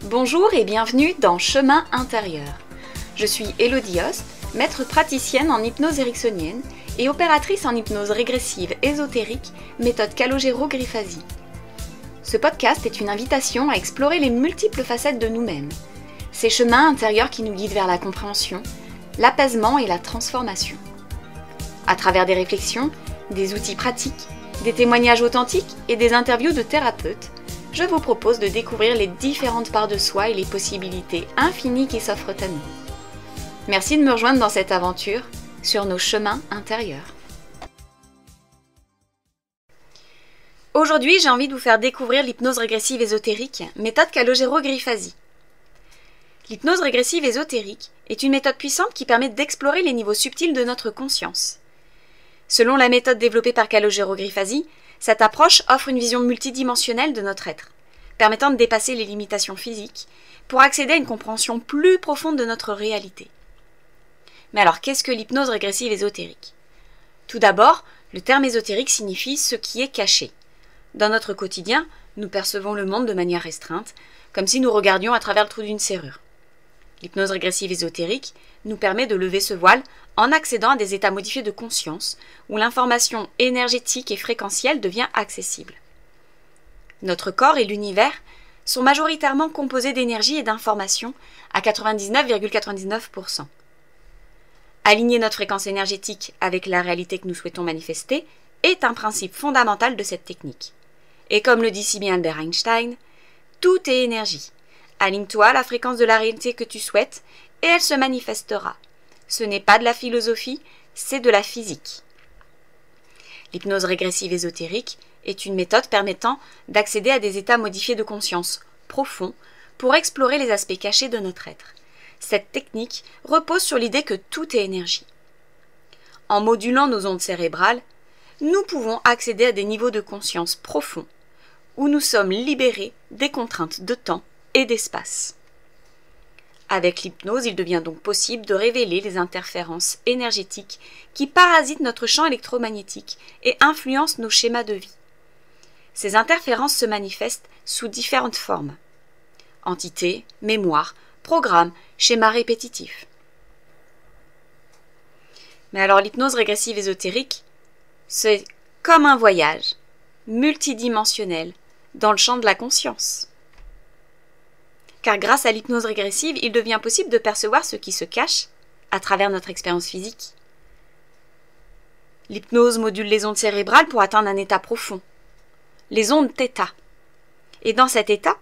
Bonjour et bienvenue dans Chemin intérieur. Je suis Elodie Host, maître praticienne en hypnose ericksonienne et opératrice en hypnose régressive ésotérique, méthode Calogero-Grifasi. Ce podcast est une invitation à explorer les multiples facettes de nous-mêmes, ces chemins intérieurs qui nous guident vers la compréhension, l'apaisement et la transformation. À travers des réflexions, des outils pratiques, des témoignages authentiques et des interviews de thérapeutes, je vous propose de découvrir les différentes parts de soi et les possibilités infinies qui s'offrent à nous. Merci de me rejoindre dans cette aventure sur nos chemins intérieurs. Aujourd'hui, j'ai envie de vous faire découvrir l'hypnose régressive ésotérique, méthode Calogero-Grifasi. L'hypnose régressive ésotérique est une méthode puissante qui permet d'explorer les niveaux subtils de notre conscience. Selon la méthode développée par Calogero-Grifasi, cette approche offre une vision multidimensionnelle de notre être, permettant de dépasser les limitations physiques pour accéder à une compréhension plus profonde de notre réalité. Mais alors, qu'est-ce que l'hypnose régressive ésotérique ? Tout d'abord, le terme ésotérique signifie ce qui est caché. Dans notre quotidien, nous percevons le monde de manière restreinte, comme si nous regardions à travers le trou d'une serrure. L'hypnose régressive ésotérique nous permet de lever ce voile en accédant à des états modifiés de conscience où l'information énergétique et fréquentielle devient accessible. Notre corps et l'univers sont majoritairement composés d'énergie et d'informations à 99,99%. Aligner notre fréquence énergétique avec la réalité que nous souhaitons manifester est un principe fondamental de cette technique. Et comme le dit si bien Albert Einstein, tout est énergie. Aligne-toi à la fréquence de la réalité que tu souhaites et elle se manifestera. Ce n'est pas de la philosophie, c'est de la physique. L'hypnose régressive ésotérique est une méthode permettant d'accéder à des états modifiés de conscience profonds pour explorer les aspects cachés de notre être. Cette technique repose sur l'idée que tout est énergie. En modulant nos ondes cérébrales, nous pouvons accéder à des niveaux de conscience profonds où nous sommes libérés des contraintes de temps et d'espace. Avec l'hypnose, il devient donc possible de révéler les interférences énergétiques qui parasitent notre champ électromagnétique et influencent nos schémas de vie. Ces interférences se manifestent sous différentes formes. Entités, mémoires, programmes, schémas répétitifs. Mais alors l'hypnose régressive ésotérique, c'est comme un voyage multidimensionnel dans le champ de la conscience. Car grâce à l'hypnose régressive, il devient possible de percevoir ce qui se cache à travers notre expérience physique. L'hypnose module les ondes cérébrales pour atteindre un état profond, les ondes θ. Et dans cet état,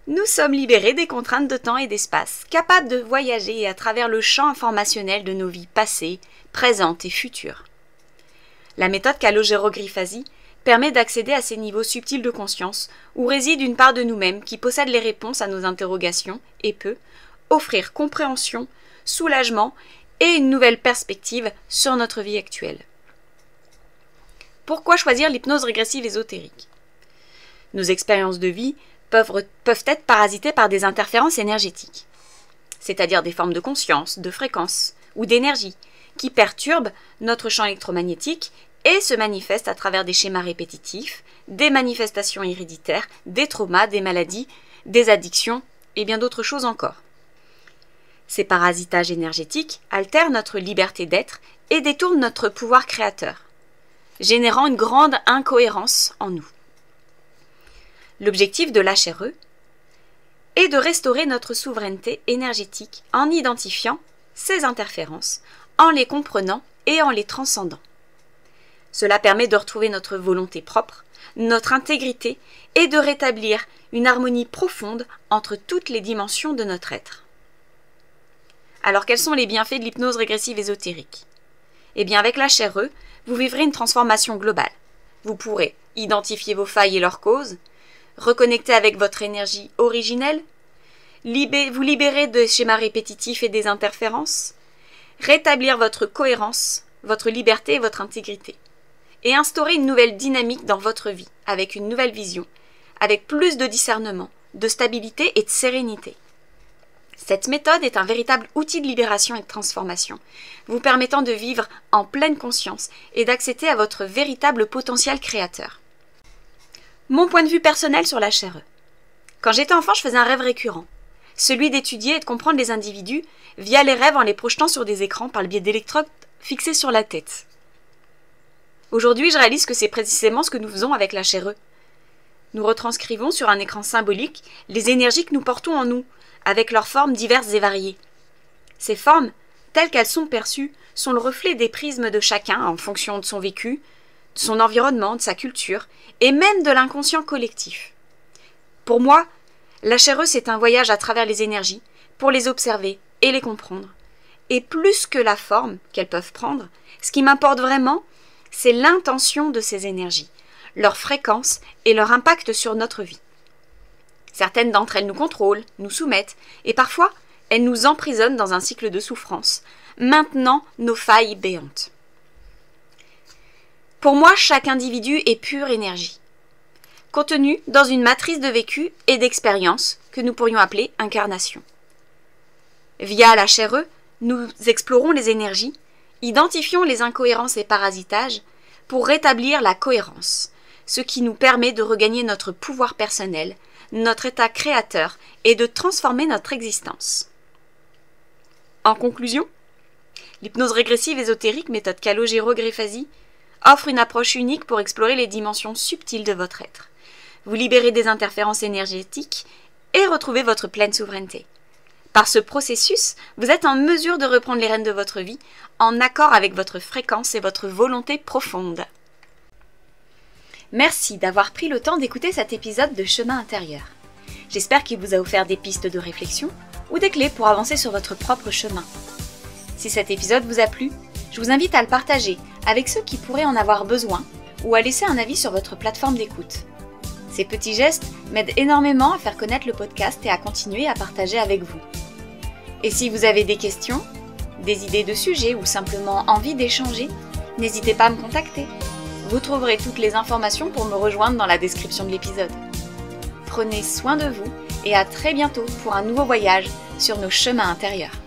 nous sommes libérés des contraintes de temps et d'espace, capables de voyager à travers le champ informationnel de nos vies passées, présentes et futures. La méthode Calogero-Grifasi permet d'accéder à ces niveaux subtils de conscience où réside une part de nous-mêmes qui possède les réponses à nos interrogations et peut offrir compréhension, soulagement et une nouvelle perspective sur notre vie actuelle. Pourquoi choisir l'hypnose régressive ésotérique ? Nos expériences de vie peuvent être parasitées par des interférences énergétiques, c'est-à-dire des formes de conscience, de fréquence ou d'énergie qui perturbent notre champ électromagnétique et se manifestent à travers des schémas répétitifs, des manifestations héréditaires, des traumas, des maladies, des addictions et bien d'autres choses encore. Ces parasitages énergétiques altèrent notre liberté d'être et détournent notre pouvoir créateur, générant une grande incohérence en nous. L'objectif de l'HRE est de restaurer notre souveraineté énergétique en identifiant ces interférences, en les comprenant et en les transcendant. Cela permet de retrouver notre volonté propre, notre intégrité et de rétablir une harmonie profonde entre toutes les dimensions de notre être. Alors quels sont les bienfaits de l'hypnose régressive ésotérique ? Eh bien avec l'HRE, vous vivrez une transformation globale. Vous pourrez identifier vos failles et leurs causes, reconnecter avec votre énergie originelle, vous libérer des schémas répétitifs et des interférences, rétablir votre cohérence, votre liberté et votre intégrité, et instaurer une nouvelle dynamique dans votre vie, avec une nouvelle vision, avec plus de discernement, de stabilité et de sérénité. Cette méthode est un véritable outil de libération et de transformation, vous permettant de vivre en pleine conscience et d'accéder à votre véritable potentiel créateur. Mon point de vue personnel sur l'HRE. Quand j'étais enfant, je faisais un rêve récurrent, celui d'étudier et de comprendre les individus via les rêves en les projetant sur des écrans par le biais d'électrodes fixées sur la tête. Aujourd'hui, je réalise que c'est précisément ce que nous faisons avec la chair. Nous retranscrivons sur un écran symbolique les énergies que nous portons en nous, avec leurs formes diverses et variées. Ces formes, telles qu'elles sont perçues, sont le reflet des prismes de chacun en fonction de son vécu, de son environnement, de sa culture, et même de l'inconscient collectif. Pour moi, la chair c'est un voyage à travers les énergies, pour les observer et les comprendre. Et plus que la forme qu'elles peuvent prendre, ce qui m'importe vraiment, c'est l'intention de ces énergies, leur fréquence et leur impact sur notre vie. Certaines d'entre elles nous contrôlent, nous soumettent, et parfois, elles nous emprisonnent dans un cycle de souffrance, maintenant nos failles béantes. Pour moi, chaque individu est pure énergie, contenue dans une matrice de vécu et d'expérience que nous pourrions appeler incarnation. Via la chair, nous explorons les énergies, identifions les incohérences et parasitages pour rétablir la cohérence, ce qui nous permet de regagner notre pouvoir personnel, notre état créateur et de transformer notre existence. En conclusion, l'hypnose régressive ésotérique méthode Calogero-Grifasi offre une approche unique pour explorer les dimensions subtiles de votre être, vous libérer des interférences énergétiques et retrouver votre pleine souveraineté. Par ce processus, vous êtes en mesure de reprendre les rênes de votre vie en accord avec votre fréquence et votre volonté profonde. Merci d'avoir pris le temps d'écouter cet épisode de Chemin intérieur. J'espère qu'il vous a offert des pistes de réflexion ou des clés pour avancer sur votre propre chemin. Si cet épisode vous a plu, je vous invite à le partager avec ceux qui pourraient en avoir besoin ou à laisser un avis sur votre plateforme d'écoute. Ces petits gestes m'aident énormément à faire connaître le podcast et à continuer à partager avec vous. Et si vous avez des questions, des idées de sujets ou simplement envie d'échanger, n'hésitez pas à me contacter. Vous trouverez toutes les informations pour me rejoindre dans la description de l'épisode. Prenez soin de vous et à très bientôt pour un nouveau voyage sur nos chemins intérieurs.